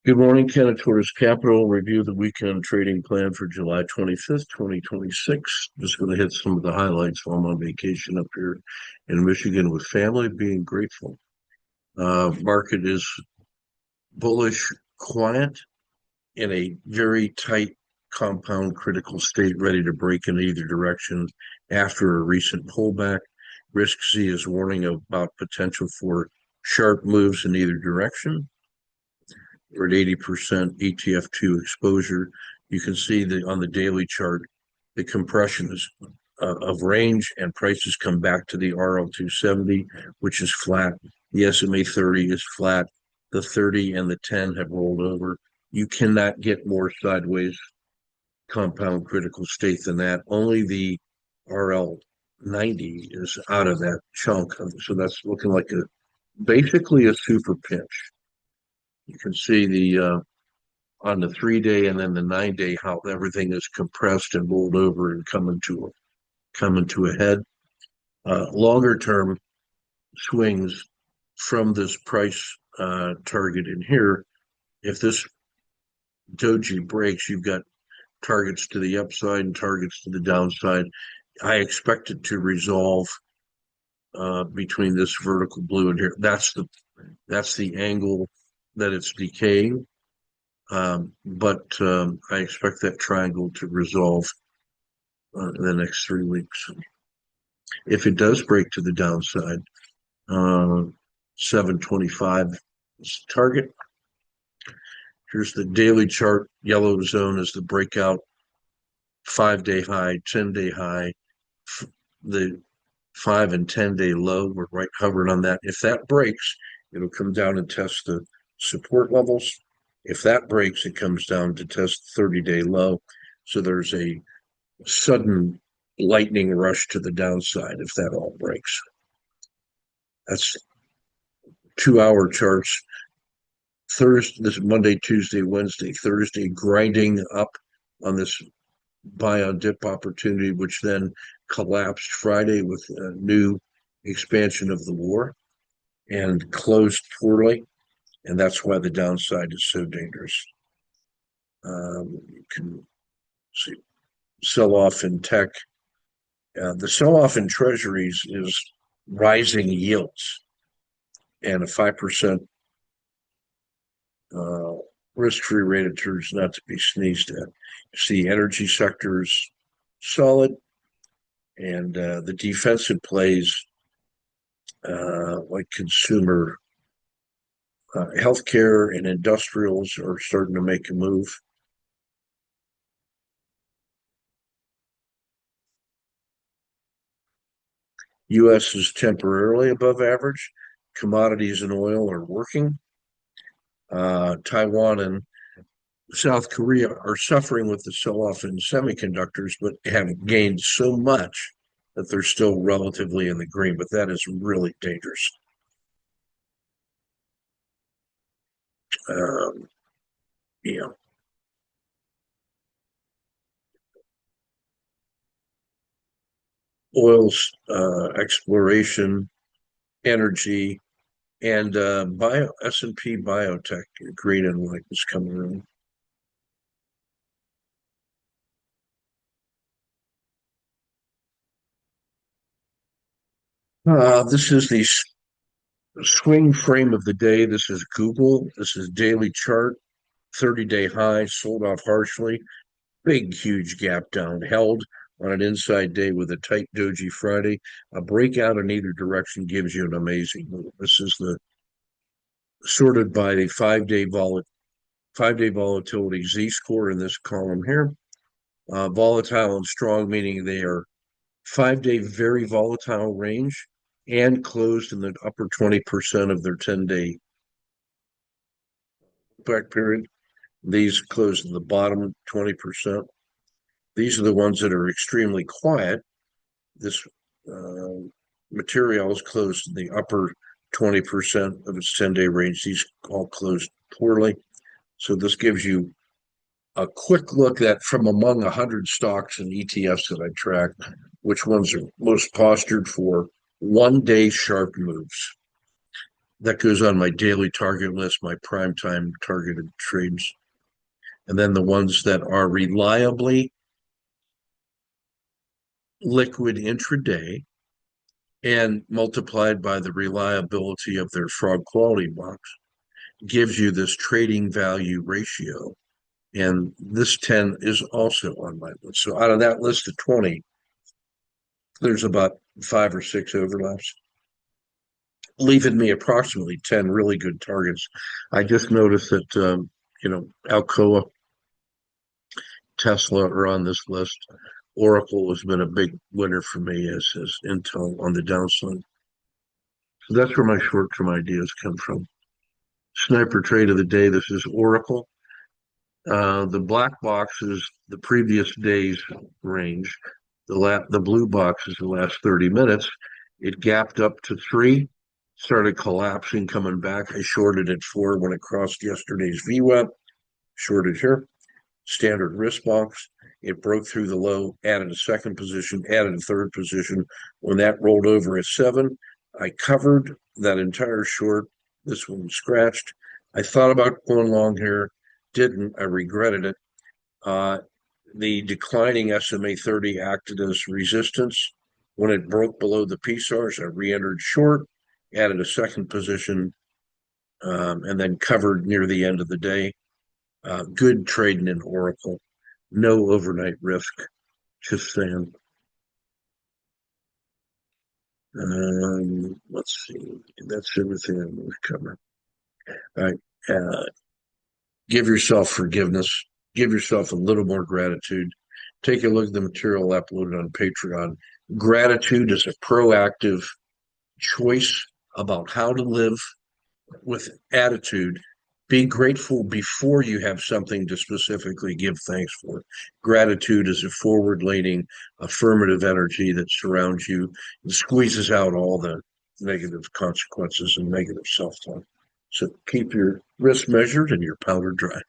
Good morning, Cantor's Capital. Review the weekend trading plan for July 25th, 2026. Just going to hit some of the highlights while I'm on vacation up here in Michigan with family, being grateful. Market is bullish, quiet, in a very tight compound critical state, ready to break in either direction after a recent pullback. Risk C is warning about potential for sharp moves in either direction. We're at 80% ETF2 exposure. You can see that on the daily chart, the compression is of range and prices come back to the RL270, which is flat. The SMA 30 is flat. The 30 and the 10 have rolled over. You cannot get more sideways compound critical state than that. Only the RL90 is out of that chunk. So that's looking like basically a super pinch. You can see the on the 3 day and then the 9 day how everything is compressed and rolled over and coming to a head. Longer term swings from this price target in here. If this doji breaks, you've got targets to the upside and targets to the downside. I expect it to resolve between this vertical blue and here. That's the angle that it's decaying. But I expect that triangle to resolve in the next 3 weeks. If it does break to the downside, 725 is the target. Here's the daily chart. Yellow zone is the breakout 5 day high, 10 day high. The 5 and 10 day low, we're right hovering on that. If that breaks, it'll come down and test the support levels. If that breaks, it comes down to test 30-day low. So there's a sudden lightning rush to the downside if that all breaks. That's 2 hour charts. Thursday, this Monday, Tuesday, Wednesday, Thursday, grinding up on this buy on dip opportunity, which then collapsed Friday with a new expansion of the war and closed poorly. And that's why the downside is so dangerous. You can see sell-off in tech. The sell-off in treasuries is rising yields and a 5% risk-free rate turns not to be sneezed at. You see energy sectors solid, and the defensive plays like consumer healthcare and industrials are starting to make a move. U.S. is temporarily above average. Commodities and oil are working. Taiwan and South Korea are suffering with the sell-off in semiconductors, but have gained so much that they're still relatively in the green. But that is really dangerous. You know, oil's exploration, energy, and bio S&P biotech, green and white is coming in. This is the swing frame of the day. This is Google. This is daily chart, 30-day high, sold off harshly. Big, huge gap down, held on an inside day with a tight doji Friday. A breakout in either direction gives you an amazing move. This is the sorted by the 5 day volatility Z-score in this column here. Volatile and strong, meaning they are 5 day very volatile range and closed in the upper 20% of their 10-day back period. These closed in the bottom 20%. These are the ones that are extremely quiet. This material is closed in the upper 20% of its 10-day range. These all closed poorly. So this gives you a quick look at from among 100 stocks and ETFs that I track, which ones are most postured for 1 day sharp moves. That goes on my daily target list, my prime time targeted trades. And then the ones that are reliably liquid intraday and multiplied by the reliability of their frog quality box gives you this trading value ratio. And this 10 is also on my list. So out of that list of 20, there's about 5 or 6 overlaps, leaving me approximately 10 really good targets. I just noticed that, Alcoa, Tesla are on this list. Oracle has been a big winner for me, as Intel on the downside. So that's where my short-term ideas come from. Sniper trade of the day. This is Oracle. The black box is the previous day's range. The blue box is the last 30 minutes. It gapped up to 3, started collapsing, coming back. I shorted at 4 when it crossed yesterday's VWAP. Shorted here. Standard risk box. It broke through the low, added a second position, added a third position. When that rolled over at 7, I covered that entire short. This one scratched. I thought about going long here, didn't. I regretted it. The declining SMA 30 acted as resistance. When it broke below the PSARs, I re-entered short, added a second position, and then covered near the end of the day. Good trading in Oracle. No overnight risk. Just saying. Let's see. That's everything I'm going to cover. All right. Give yourself forgiveness. Give yourself a little more gratitude. Take a look at the material uploaded on Patreon. Gratitude is a proactive choice about how to live with attitude. Be grateful before you have something to specifically give thanks for. Gratitude is a forward-leaning, affirmative energy that surrounds you and squeezes out all the negative consequences and negative self-talk. So keep your risk measured and your powder dry.